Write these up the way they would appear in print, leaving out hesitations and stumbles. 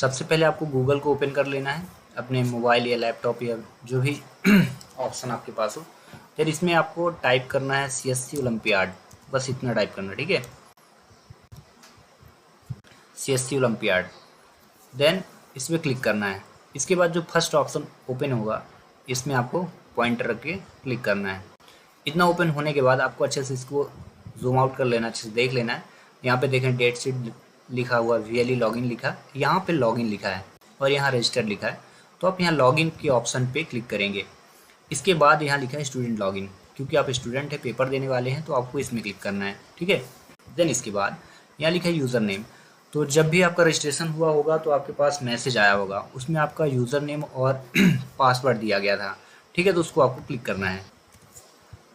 सबसे पहले आपको गूगल को ओपन कर लेना है, अपने मोबाइल या लैपटॉप या जो भी ऑप्शन आपके पास हो। फिर इसमें आपको टाइप करना है CSC ओलंपियाड, बस इतना टाइप करना है, ठीक है, CSC ओलंपियाड। देन इसमें क्लिक करना है। इसके बाद जो फर्स्ट ऑप्शन ओपन होगा इसमें आपको पॉइंटर रख के क्लिक करना है। इतना ओपन होने के बाद आपको अच्छे से इसको जूम आउट कर लेना, अच्छे से देख लेना है। यहाँ पे देखें डेट शीट लिखा हुआ, VLE लॉगिन लिखा, यहाँ पे लॉगिन लिखा है और यहाँ रजिस्टर लिखा है। तो आप यहाँ लॉगिन के ऑप्शन पे क्लिक करेंगे। इसके बाद यहाँ लिखा है स्टूडेंट लॉगिन, क्योंकि आप स्टूडेंट हैं, पेपर देने वाले हैं, तो आपको इसमें क्लिक करना है, ठीक है। देन इसके बाद यहाँ लिखा है यूज़र नेम। तो जब भी आपका रजिस्ट्रेशन हुआ होगा तो आपके पास मैसेज आया होगा, उसमें आपका यूज़र नेम और पासवर्ड दिया गया था, ठीक है, तो उसको आपको क्लिक करना है।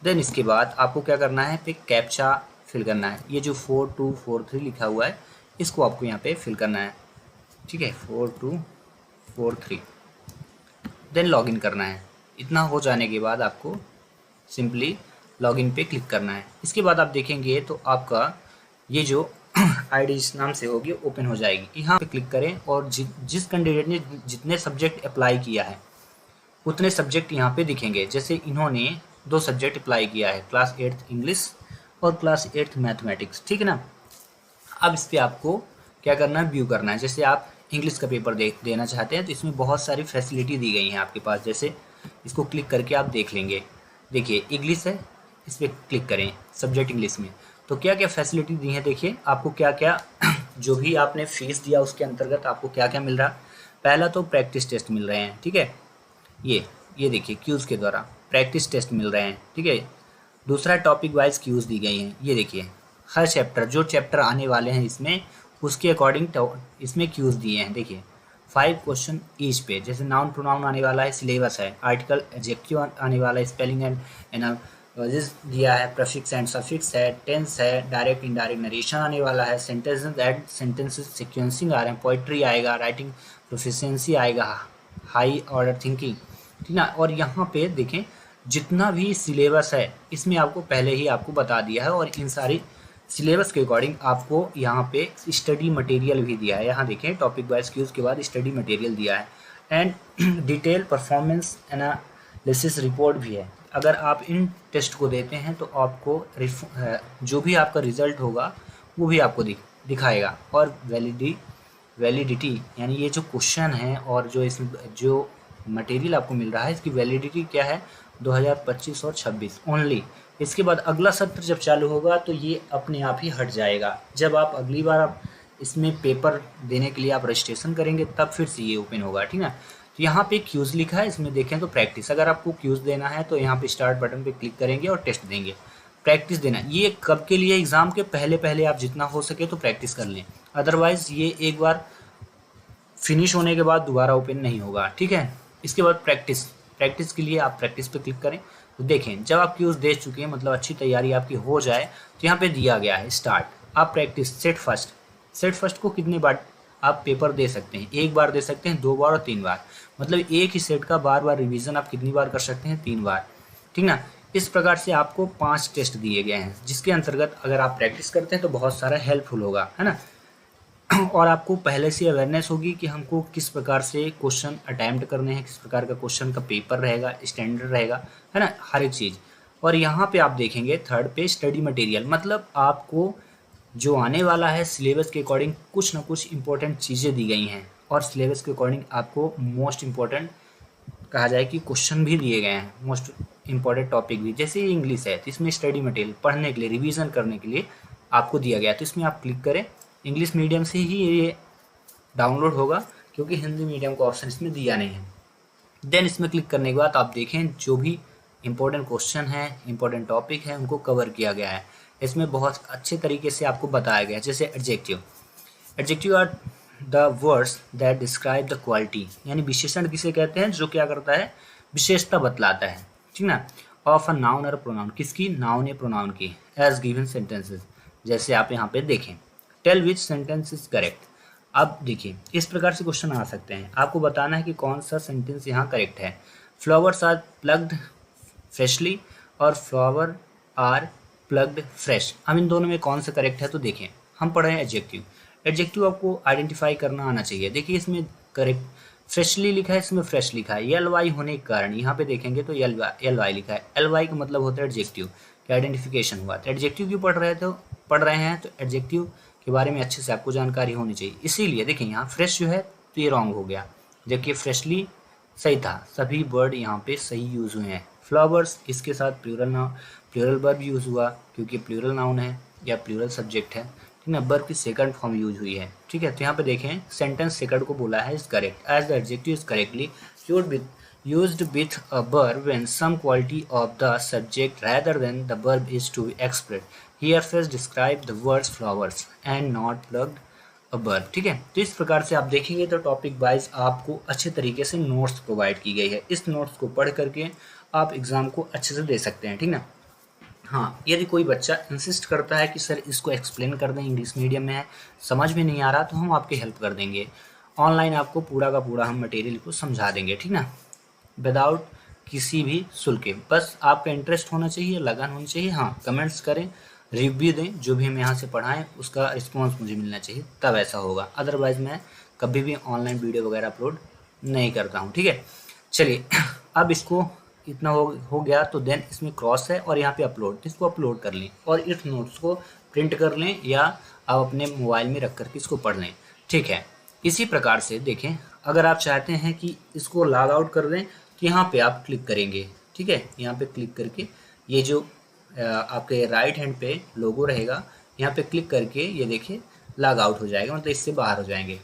देन इसके बाद आपको क्या करना है, पे कैप्चा फिल करना है। ये जो 4243 लिखा हुआ है इसको आपको यहाँ पे फिल करना है, ठीक है, 4243। देन लॉगिन करना है। इतना हो जाने के बाद आपको सिंपली लॉगिन पे क्लिक करना है। इसके बाद आप देखेंगे तो आपका ये जो आईडी इस नाम से होगी ओपन हो जाएगी। यहाँ पे क्लिक करें और जिस कैंडिडेट ने जितने सब्जेक्ट अप्लाई किया है उतने सब्जेक्ट यहाँ पे दिखेंगे। जैसे इन्होंने 2 सब्जेक्ट अप्लाई किया है, क्लास 8th इंग्लिश और क्लास 8th मैथमेटिक्स, ठीक है ना। अब इस पर आपको क्या करना है, व्यू करना है। जैसे आप इंग्लिश का पेपर देना चाहते हैं तो इसमें बहुत सारी फैसिलिटी दी गई हैं आपके पास। जैसे इसको क्लिक करके आप देख लेंगे, देखिए इंग्लिश है, इस पर क्लिक करें, सब्जेक्ट इंग्लिश में, तो क्या क्या फैसिलिटी दी है। देखिए आपको क्या क्या जो भी आपने फीस दिया उसके अंतर्गत आपको क्या क्या मिल रहा। पहला तो प्रैक्टिस टेस्ट मिल रहे हैं, ठीक है, ये देखिए क्यूज़ के द्वारा प्रैक्टिस टेस्ट मिल रहे हैं, ठीक है। दूसरा टॉपिक वाइज क्यूज़ दी गई हैं, ये देखिए हर चैप्टर, जो चैप्टर आने वाले हैं इसमें उसके अकॉर्डिंग इसमें क्यूज़ दिए हैं। देखिए 5 क्वेश्चन ईच पे। जैसे नाउन प्रोनाउन आने वाला है, सिलेबस है, आर्टिकल एडजेक्टिव आने वाला है, स्पेलिंग एंड एनालिसिस दिया है, प्रीफिक्स एंड सफिक्स है, टेंस है, डायरेक्ट इनडायरेक्ट नरेशन आने वाला है, सेंटेंसेस एंड सेंटेंसेस सीक्वेंसिंग आ रहे हैं, पोइट्री आएगा, राइटिंग प्रोफिशिएंसी आएगा, हाई ऑर्डर थिंकिंग, ठीक ना। और यहाँ पे देखें जितना भी सिलेबस है इसमें आपको पहले ही आपको बता दिया है, और इन सारी सिलेबस के अकॉर्डिंग आपको यहाँ पे स्टडी मटेरियल भी दिया है। यहाँ देखें टॉपिक वाइज क्यूज के बाद स्टडी मटेरियल दिया है, and detail performance analysis report भी है। अगर आप इन टेस्ट को देते हैं तो आपको जो भी आपका रिजल्ट होगा वो भी आपको दिखाएगा। और वैलिडिटी यानी ये जो क्वेश्चन है और जो इसमें जो मटेरियल आपको मिल रहा है इसकी वैलिडिटी क्या है, 2025 और 26 ओनली। इसके बाद अगला सत्र जब चालू होगा तो ये अपने आप ही हट जाएगा। जब आप अगली बार आप इसमें पेपर देने के लिए आप रजिस्ट्रेशन करेंगे तब फिर से ये ओपन होगा, ठीक है। तो यहाँ पे क्यूज़ लिखा है, इसमें देखें तो प्रैक्टिस। अगर आपको क्यूज़ देना है तो यहाँ पे स्टार्ट बटन पे क्लिक करेंगे और टेस्ट देंगे। प्रैक्टिस देना ये कब के लिए, एग्ज़ाम के पहले आप जितना हो सके तो प्रैक्टिस कर लें, अदरवाइज़ ये एक बार फिनिश होने के बाद दोबारा ओपन नहीं होगा, ठीक है। इसके बाद प्रैक्टिस के लिए आप प्रैक्टिस पे क्लिक करें। तो देखें जब आप क्यूज़ दे चुके हैं, मतलब अच्छी तैयारी आपकी हो जाए, तो यहाँ पे दिया गया है स्टार्ट। आप प्रैक्टिस सेट फर्स्ट को कितने बार आप पेपर दे सकते हैं, 1 बार दे सकते हैं, 2 बार और 3 बार, मतलब एक ही सेट का बार रिवीजन आप कितनी बार कर सकते हैं, 3 बार, ठीक ना। इस प्रकार से आपको 5 टेस्ट दिए गए हैं, जिसके अंतर्गत अगर आप प्रैक्टिस करते हैं तो बहुत सारा हेल्पफुल होगा, है ना। और आपको पहले से अवेयरनेस होगी कि हमको किस प्रकार से क्वेश्चन अटैम्प्ट करने हैं, किस प्रकार का क्वेश्चन का पेपर रहेगा, स्टैंडर्ड रहेगा, है ना, हर एक चीज़। और यहाँ पे आप देखेंगे थर्ड पे स्टडी मटेरियल, मतलब आपको जो आने वाला है सिलेबस के अकॉर्डिंग कुछ ना कुछ इंपॉर्टेंट चीज़ें दी गई हैं, और सिलेबस के अकॉर्डिंग आपको मोस्ट इम्पॉर्टेंट कहा जाए कि क्वेश्चन भी दिए गए हैं, मोस्ट इम्पॉर्टेंट टॉपिक भी। जैसे इंग्लिश है तो इसमें स्टडी मटेरियल पढ़ने के लिए, रिवीजन करने के लिए आपको दिया गया है, तो इसमें आप क्लिक करें। इंग्लिश मीडियम से ही ये डाउनलोड होगा, क्योंकि हिंदी मीडियम का ऑप्शन इसमें दिया नहीं है। देन इसमें क्लिक करने के बाद आप देखें जो भी इंपॉर्टेंट क्वेश्चन है, इंपॉर्टेंट टॉपिक है, उनको कवर किया गया है। इसमें बहुत अच्छे तरीके से आपको बताया गया है। जैसे adjective are the words that describe the quality, यानी विशेषण किसे कहते हैं, जो क्या करता है, विशेषता बतलाता है, ठीक ना, ऑफ अ नाउन और प्रोनाउन, किसकी, नाउन या प्रोनाउन की, एज गिवन सेंटेंसेस। जैसे आप यहाँ पे देखें tell which sentence is correct. अब देखिए इस प्रकार से क्वेश्चन आ सकते हैं, आपको बताना है कि कौन सा सेंटेंस यहाँ करेक्ट है। फ्लावर्स आर प्लग्ड फ्रेशली और फ्लावर आर प्लग्ड फ्रेश, अब इन दोनों में कौन सा करेक्ट है। तो देखें हम पढ़ रहे हैं एडजेक्टिव, एडजेक्टिव आपको आइडेंटिफाई करना आना चाहिए। देखिए इसमें करेक्ट फ्रेशली लिखा है, इसमें फ्रेश लिखा है, एल वाई होने के कारण यहाँ पे देखेंगे तो एल वाई लिखा है। एल वाई का मतलब होता है एडजेक्टिव का आइडेंटिफिकेशन हुआ। तो एडजेक्टिव क्यों पढ़ रहे हैं तो एडजेक्टिव के बारे में अच्छे से आपको जानकारी होनी चाहिए। इसीलिए देखिए यहाँ फ्रेश जो है तो ये रॉन्ग हो गया, जबकि फ्रेशली सही था। सभी वर्ड यहाँ पे सही यूज हुए हैं। फ्लावर्स इसके साथ प्लूरल वर्ब यूज हुआ क्योंकि प्लूरल नाउन है या प्लूरल सब्जेक्ट है, ठीक है। वर्ब की सेकंड फॉर्म यूज हुई है, ठीक है। तो यहाँ पे देखें सेंटेंस सेकंड को बोला है is correct as the adjective is correctly used with a verb when some quality of the subject rather than the verb is to be expressed. Here first describe the words flowers and not plugged a verb, ठीक है। तो इस प्रकार से आप देखेंगे तो topic wise आपको अच्छे तरीके से नोट्स प्रोवाइड की गई है। इस नोट्स को पढ़ करके आप एग्जाम को अच्छे से दे सकते हैं, ठीक ना। हाँ, यदि कोई बच्चा इंसिस्ट करता है कि सर इसको एक्सप्लेन कर दें, इंग्लिश मीडियम में है, समझ में नहीं आ रहा, तो हम आपकी हेल्प कर देंगे। ऑनलाइन आपको पूरा का पूरा हम मटेरियल को समझा देंगे, ठीक ना, विदाउट किसी भी शुल्क के। बस आपका इंटरेस्ट होना चाहिए, लगन होनी चाहिए। हाँ, कमेंट्स करें, रिव्यू दें, जो भी हम यहाँ से पढ़ाएं उसका रिस्पॉन्स मुझे मिलना चाहिए, तब ऐसा होगा। अदरवाइज़ मैं कभी भी ऑनलाइन वीडियो वगैरह अपलोड नहीं करता हूँ, ठीक है। चलिए अब इसको इतना हो गया तो देन इसमें क्रॉस है और यहाँ पे अपलोड, तो इसको अपलोड कर लें और इस नोट्स को प्रिंट कर लें या आप अपने मोबाइल में रख करके इसको पढ़ लें, ठीक है। इसी प्रकार से देखें, अगर आप चाहते हैं कि इसको लॉग आउट कर दें तो यहाँ पे आप क्लिक करेंगे, ठीक है। यहाँ पे क्लिक करके ये जो आपके राइट हैंड पे लोगो रहेगा, यहाँ पे क्लिक करके ये देखिए लॉग आउट हो जाएगा, मतलब इससे बाहर हो जाएंगे।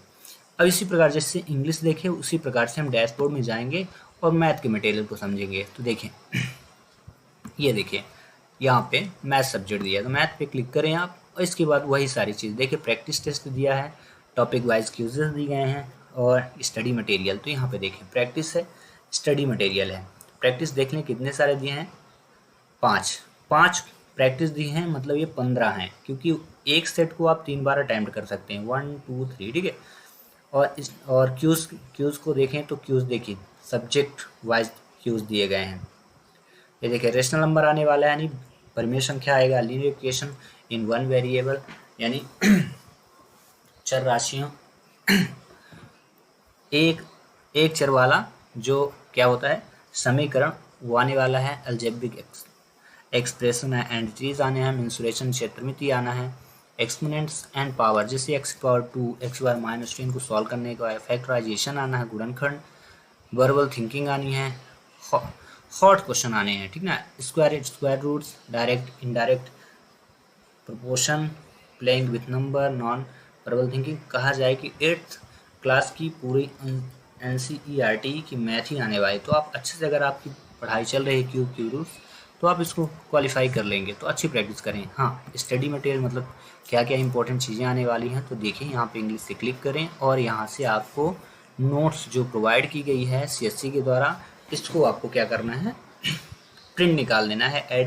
अब इसी प्रकार जैसे इंग्लिश देखें उसी प्रकार से हम डैशबोर्ड में जाएंगे और मैथ के मटेरियल को समझेंगे। तो देखें ये देखिए यहाँ पे मैथ सब्जेक्ट दिया है, तो मैथ पे क्लिक करें आप और इसके बाद वही सारी चीज़ देखिए, प्रैक्टिस टेस्ट दिया है, टॉपिक वाइज क्यूजेस दिए गए हैं और स्टडी मटेरियल। तो यहाँ पे देखें प्रैक्टिस है, स्टडी मटेरियल है। प्रैक्टिस देख लें कितने सारे दिए हैं, 5 प्रैक्टिस दी हैं, मतलब ये 15 हैं, क्योंकि एक सेट को आप 3 बार अटैम्प्ट कर सकते हैं, 1 2 3, ठीक है। और क्यूज़ को देखें तो क्यूज़ देखिए सब्जेक्ट वाइज क्यूज़ दिए गए हैं। ये देखिए रेशनल नंबर आने वाला है, यानी परिमेय संख्या आएगा, linear equation in one variable यानी चर राशियों एक चर वाला जो क्या होता है समीकरण वो आने वाला है, अलजेब्रिक एक्सप्रेशन है, एंटिटीज आने हैं, मेंसुरेशन क्षेत्रमिति आना है, एक्सपोनेंट्स एंड पावर जैसे x पावर 2 x बार माइनस 10 को सॉल्व करने का फैक्टराइजेशन आना है, गुणनखंड, वर्बल थिंकिंग आनी है, हॉट क्वेश्चन आने हैं, ठीक ना, square roots, direct indirect, proportion, playing with number, non verbal thinking. कहा जाए कि 8th क्लास की पूरी NCERT की मैथ ही आने वाली। तो आप अच्छे से अगर आपकी पढ़ाई चल रही है क्यूब रूट्स तो आप इसको क्वालिफाई कर लेंगे, तो अच्छी प्रैक्टिस करें। हाँ, स्टडी मटेरियल मतलब क्या क्या इंपॉर्टेंट चीज़ें आने वाली हैं, तो देखिए यहाँ पे इंग्लिश से क्लिक करें और यहाँ से आपको नोट्स जो प्रोवाइड की गई है CSC के द्वारा, इसको आपको क्या करना है, प्रिंट निकाल लेना है,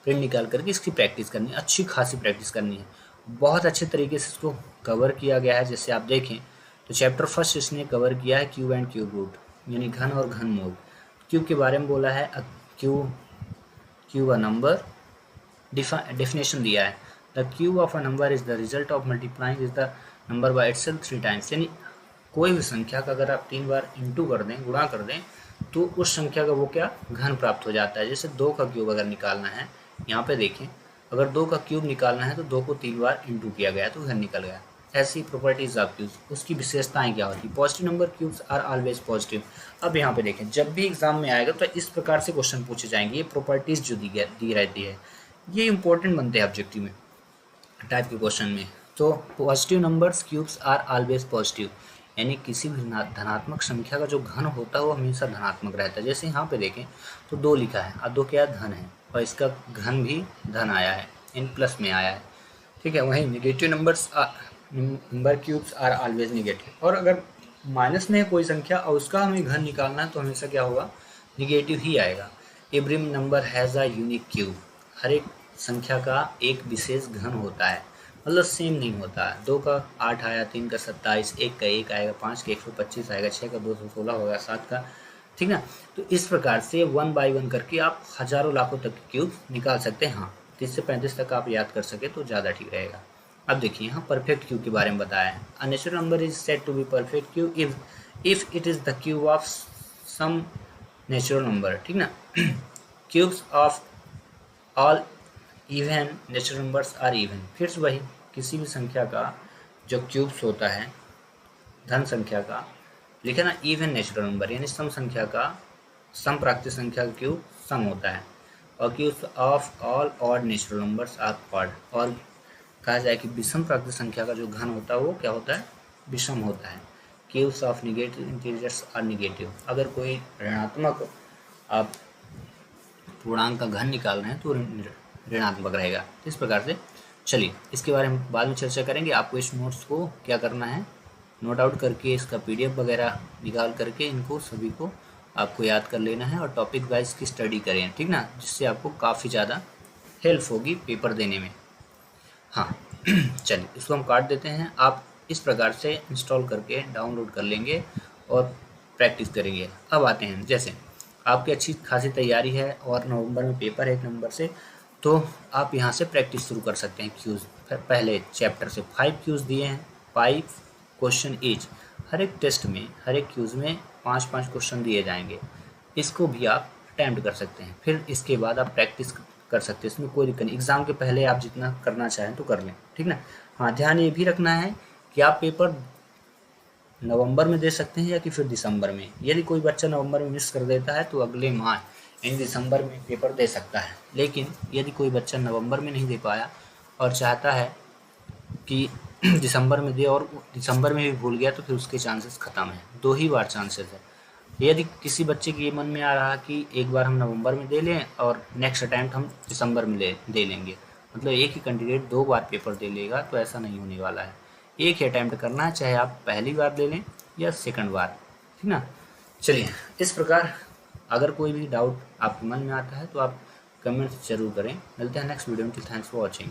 प्रिंट निकाल करके इसकी प्रैक्टिस करनी है, अच्छी खासी प्रैक्टिस करनी है। बहुत अच्छे तरीके से इसको कवर किया गया है। जैसे आप देखें तो चैप्टर फर्स्ट इसने कवर किया है क्यूब एंड क्यूब रूट, यानी घन और घन मूल। क्यूब के बारे में बोला है, क्यूब अ नंबर, डेफिनेशन दिया है, the cube of a number is the result of multiplying is the number by itself 3 times. यानी कोई भी संख्या का अगर आप 3 बार इंटू कर दें, गुणा कर दें, तो उस संख्या का वो क्या घन प्राप्त हो जाता है। जैसे 2 का क्यूब अगर निकालना है, यहाँ पे देखें अगर 2 का क्यूब निकालना है तो 2 को 3 बार इंटू किया गया तो घन निकल गया। ऐसी प्रॉपर्टीज ऑफ क्यूब्स, उसकी विशेषताएं क्या होती है, positive number cubes are always positive. अब यहाँ पे देखें जब भी एग्जाम में आएगा तो इस प्रकार से क्वेश्चन पूछे जाएंगे, ये प्रॉपर्टीज जो दी रहती है ये इंपॉर्टेंट बनते हैं ऑब्जेक्टिव में टाइप के क्वेश्चन में। तो positive numbers cubes are always positive, यानी किसी भी धनात्मक संख्या का जो घन होता है वो हमेशा धनात्मक रहता है। जैसे यहाँ पे देखें तो 2 लिखा है और 2 क्या धन है और इसका घन भी धन आया है, इन प्लस में आया है, ठीक है। वहीं negative number cubes are always negative, और अगर माइनस में है कोई संख्या और उसका हमें घन निकालना है तो हमेशा क्या होगा, निगेटिव ही आएगा। Every number has a unique cube, हर एक संख्या का एक विशेष घन होता है, मतलब सेम नहीं होता है। 2 का 8 आया, 3 का 27, 1 का 1 आएगा, 5 का 125 आएगा, 6 का 216 होगा, 7 का, ठीक ना। तो इस प्रकार से 1 बाई 1 करके आप हजारों लाखों तक के क्यूब निकाल सकते हैं। हाँ, 30 से 35 तक आप याद कर सके तो ज़्यादा ठीक रहेगा। अब देखिए यहाँ परफेक्ट क्यूब के बारे में बताया है। A natural number is said to be perfect cube if it is the cube of some natural number, ठीक ना। Cubes of all even natural numbers are even. फिर से वही, किसी भी संख्या का जो क्यूब्स होता है, धन संख्या का, लिखे ना इवन नेचुरल नंबर, यानी सम संख्या का, सम प्राकृतिक संख्या का क्यूब सम होता है। और cubes of all odd natural numbers are odd. और कहा जाए कि विषम प्राकृतिक संख्या का जो घन होता है वो क्या होता है, विषम होता है। Cubes of negative integers are negative. अगर कोई ऋणात्मक आप पूर्णांक का घन निकाल रहे हैं तो ऋणात्मक रहेगा। इस प्रकार से चलिए इसके बारे में बाद में चर्चा करेंगे। आपको इस नोट्स को क्या करना है, नोट आउट करके इसका PDF वगैरह निकाल करके इनको सभी को आपको याद कर लेना है और टॉपिक वाइज की स्टडी करें, ठीक ना, जिससे आपको काफ़ी ज़्यादा हेल्प होगी पेपर देने में। हाँ चलिए इसको हम काट देते हैं। आप इस प्रकार से इंस्टॉल करके डाउनलोड कर लेंगे और प्रैक्टिस करेंगे। अब आते हैं, जैसे आपकी अच्छी खासी तैयारी है और नवंबर में पेपर है 1 नंबर से, तो आप यहाँ से प्रैक्टिस शुरू कर सकते हैं। क्यूज़ पहले चैप्टर से 5 क्यूज़ दिए हैं, 5 क्वेश्चन ईच। हर एक टेस्ट में, हर एक क्यूज़ में 5-5 क्वेश्चन दिए जाएंगे। इसको भी आप अटैम्प्ट कर सकते हैं, फिर इसके बाद आप प्रैक्टिस कर सकते हैं। इसमें कोई दिक्कत नहीं, एग्ज़ाम के पहले आप जितना करना चाहें तो कर लें, ठीक ना। हाँ, ध्यान ये भी रखना है कि आप पेपर नवंबर में दे सकते हैं या कि फिर दिसंबर में। यदि कोई बच्चा नवंबर में मिस कर देता है तो अगले माह यानी दिसंबर में पेपर दे सकता है। लेकिन यदि कोई बच्चा नवंबर में नहीं दे पाया और चाहता है कि दिसंबर में दे और दिसंबर में भी भूल गया तो फिर उसके चांसेस ख़त्म हैं। 2 ही बार चांसेस है। यदि किसी बच्चे के ये मन में आ रहा कि एक बार हम नवंबर में दे लें और नेक्स्ट अटैम्प्ट हम दिसंबर में दे लेंगे, मतलब एक ही कैंडिडेट 2 बार पेपर दे लेगा, तो ऐसा नहीं होने वाला है। एक ही अटैम्प्ट करना है, चाहे आप पहली बार दे लें या सेकंड बार, ठीक ना। चलिए इस प्रकार अगर कोई भी डाउट आपके मन में आता है तो आप कमेंट जरूर करें। मिलते हैं नेक्स्ट वीडियो में। Thanks for watching.